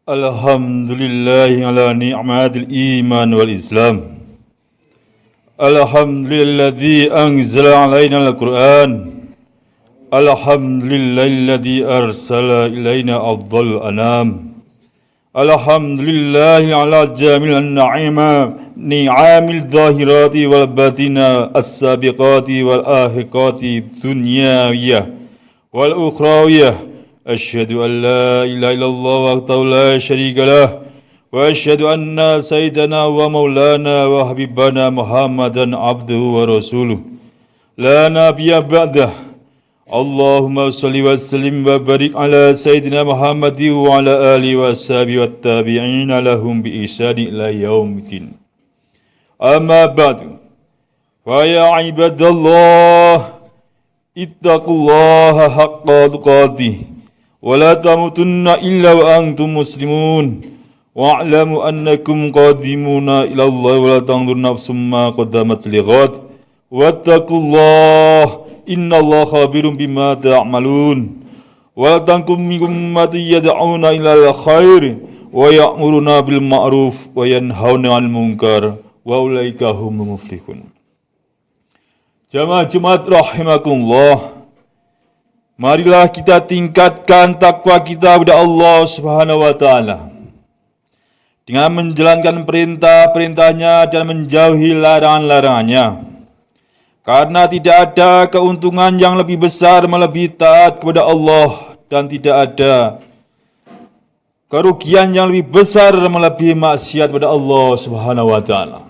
Alhamdulillahi ala ni'matil iman wal islam. Alhamdulilladzi anzala alaina al-Qur'an. Alhamdulillahilladzi arsala ilaina afdal anam. Alhamdulillahi ala jamil ni'amil zahirati wal batina as-sabiqati wal ahiqati dunyawiyah wal ukhrawiyah. Asyhadu an la ilaha illallah wahdahu la syarika lah wa asyhadu anna sayyidana wa maulana wa habibana Muhammadan abduhu wa rasuluh la nabiyya ba'dah. Allahumma salli wa sallim wa barik ala sayyidina Muhammadin wa ala alihi wa sahbihi wa tabi'ina lahum bi ihsani ila yaumiddin. Amma ba'du. Wa ya ibadallah ittaqullaha haqqa tuqatih wa la tamutunna illa wa antum muslimun wa'lamu annakum qadimuna ila Allah wa la tanzur nafsum ma qaddamat lighad wattaqullaha innallaha khabirum bima ta'malun wa la tankum minkum ummati yad'una ila al-khair wa ya'muruna bil ma'ruf wa yanhauna 'anil munkar wa ulaika humul muflihun. Jamaah Jumat rahimakumullah, marilah kita tingkatkan takwa kita kepada Allah Subhanahu wa taala dengan menjalankan perintah-perintahnya dan menjauhi larangan-larangannya. Karena tidak ada keuntungan yang lebih besar melebihi taat kepada Allah dan tidak ada kerugian yang lebih besar melebihi maksiat kepada Allah Subhanahu wa taala.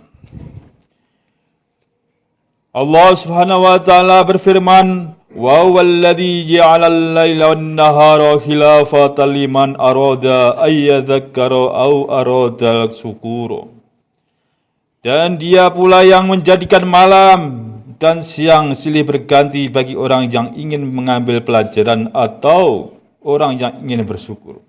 Allah Subhanahu wa taala berfirman, wa huwallazi ja'alal laila wan nahara khilafatan liman arada ayyadzakkara aw arada syukura. Dan Dia pula yang menjadikan malam dan siang silih berganti bagi orang yang ingin mengambil pelajaran atau orang yang ingin bersyukur.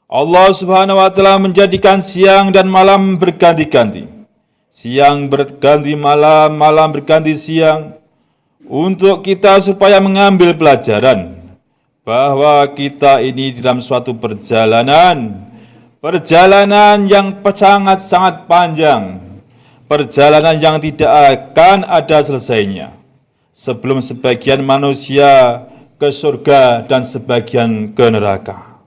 Allah Subhanahu wa taala menjadikan siang dan malam berganti-ganti. Siang berganti malam, malam berganti siang, untuk kita supaya mengambil pelajaran bahwa kita ini dalam suatu perjalanan yang sangat panjang, perjalanan yang tidak akan ada selesainya, sebelum sebagian manusia ke surga dan sebagian ke neraka.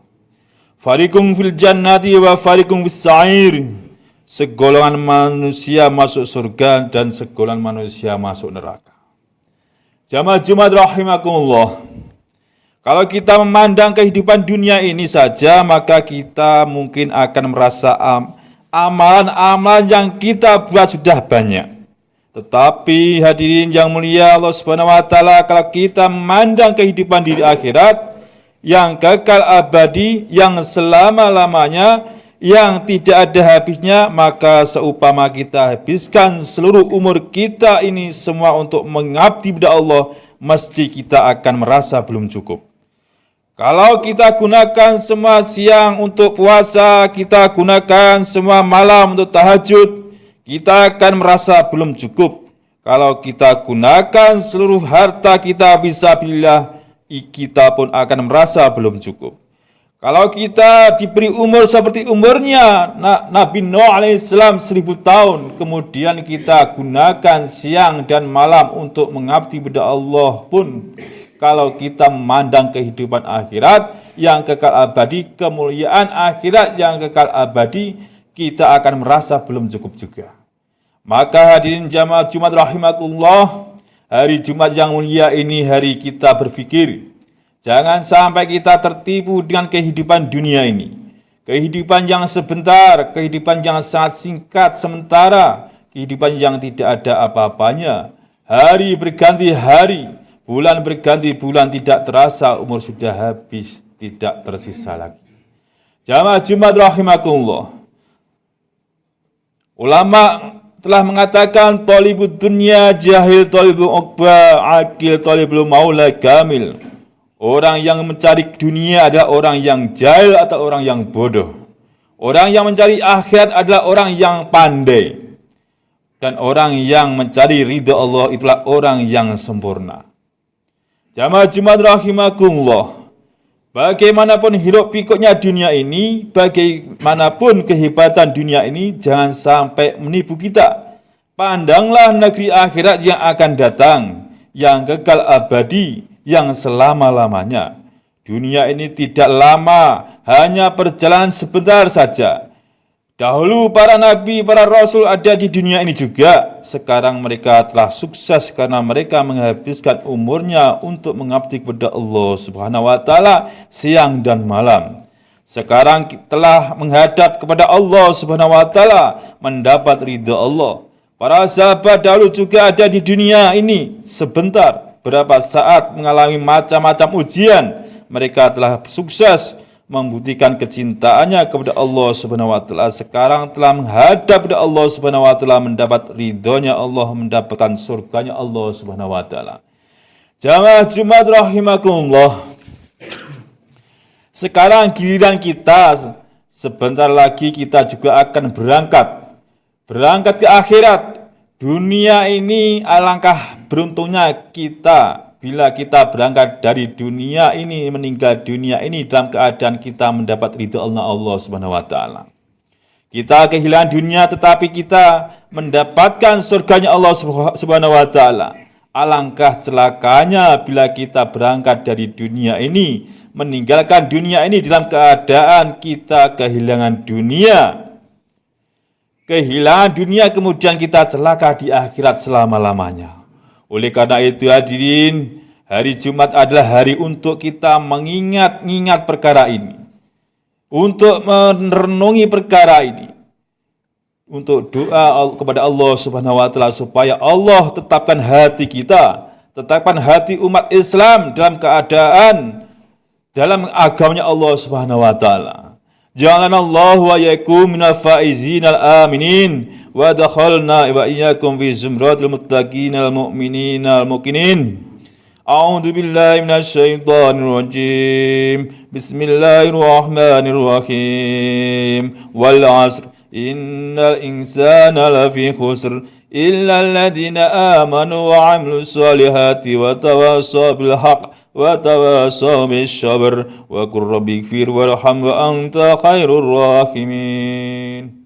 Fariqum fil jannati wa fariqum fis sa'ir. Segolongan manusia masuk surga dan segolongan manusia masuk neraka. Jamaah Jumat rahimakumullah, kalau kita memandang kehidupan dunia ini saja, maka kita mungkin akan merasa amalan-amalan yang kita buat sudah banyak. Tetapi hadirin yang mulia Allah Subhanahu wa taala, kalau kita memandang kehidupan di akhirat yang kekal abadi, yang selama-lamanya, yang tidak ada habisnya, maka seupama kita habiskan seluruh umur kita ini semua untuk mengabdi kepada Allah, mesti kita akan merasa belum cukup. Kalau kita gunakan semua siang untuk puasa, kita gunakan semua malam untuk tahajud, kita akan merasa belum cukup. Kalau kita gunakan seluruh harta kita fisabilillah, kita pun akan merasa belum cukup. Kalau kita diberi umur seperti umurnya Nabi Nuh alaihissalam 1000 tahun, kemudian kita gunakan siang dan malam untuk mengabdi kepada Allah pun, kalau kita memandang kehidupan akhirat yang kekal abadi, kemuliaan akhirat yang kekal abadi, kita akan merasa belum cukup juga. Maka hadirin jamaah Jumat rahimakumullah, hari Jumat yang mulia ini hari kita berpikir, jangan sampai kita tertipu dengan kehidupan dunia ini. Kehidupan yang sebentar, kehidupan yang sangat singkat sementara, kehidupan yang tidak ada apa-apanya. Hari berganti hari, bulan berganti bulan, tidak terasa umur sudah habis, tidak tersisa lagi. Jamaah Jumat rahimakumullah, ulama telah mengatakan, talibud dunya jahil talibul uqba, akil talibul maula kamil. Orang yang mencari dunia adalah orang yang jahil atau orang yang bodoh. Orang yang mencari akhirat adalah orang yang pandai. Dan orang yang mencari ridha Allah itulah orang yang sempurna. Jamaah Jumat rahimakumullah, Bagaimanapun hiruk pikuknya dunia ini, bagaimanapun kehebatan dunia ini, jangan sampai menipu kita. Pandanglah negeri akhirat yang akan datang, yang kekal abadi, yang selama-lamanya. Dunia ini tidak lama, hanya perjalanan sebentar saja. Dahulu para nabi, para rasul ada di dunia ini juga. Sekarang mereka telah sukses karena mereka menghabiskan umurnya untuk mengabdi kepada Allah Subhanahu wa taala siang dan malam. Sekarang telah menghadap kepada Allah Subhanahu wa taala, mendapat ridha Allah. Para sahabat dahulu juga ada di dunia ini sebentar, berapa saat mengalami macam-macam ujian. Mereka telah sukses membuktikan kecintaannya kepada Allah Subhanahu wa taala. Sekarang telah menghadap kepada Allah Subhanahu wa taala, mendapat ridhonya Allah, mendapatkan surganya Allah Subhanahu wa taala. Jamaah Jumat rahimakumullah. Sekarang giliran kita, sebentar lagi kita juga akan berangkat ke akhirat. Dunia ini alangkah beruntungnya kita bila kita berangkat dari dunia ini, meninggal dunia ini dalam keadaan kita mendapat ridha Allah Subhanahu wa taala. Kita kehilangan dunia tetapi kita mendapatkan surganya Allah Subhanahu wa taala. Alangkah celakanya bila kita berangkat dari dunia ini, meninggalkan dunia ini dalam keadaan kita kehilangan dunia. Kehilangan dunia kemudian kita celaka di akhirat selama-lamanya. Oleh karena itu hadirin, hari Jumat adalah hari untuk kita mengingat perkara ini. Untuk merenungi perkara ini. Untuk doa kepada Allah Subhanahu wa taala supaya Allah tetapkan hati kita, tetapkan hati umat Islam dalam keadaan dalam agamanya Allah Subhanahu wa taala. Ja'alanallahu wa iyyakum minal faizin al-aminin wa dakhalna wa iyyakum fi zumratil muttaqin al-mu'minin al-muqinin. A'udzu billahi minasy syaithanir rajim. Bismillahirrahmanirrahim. Wal 'asr innal insana lafi khusr illa alladhina amanu wa 'amilus solihati wa tawassaw bil haqq wa tawasaw bis sabr wa qur rabbighfir warham wa anta khairur rahimin.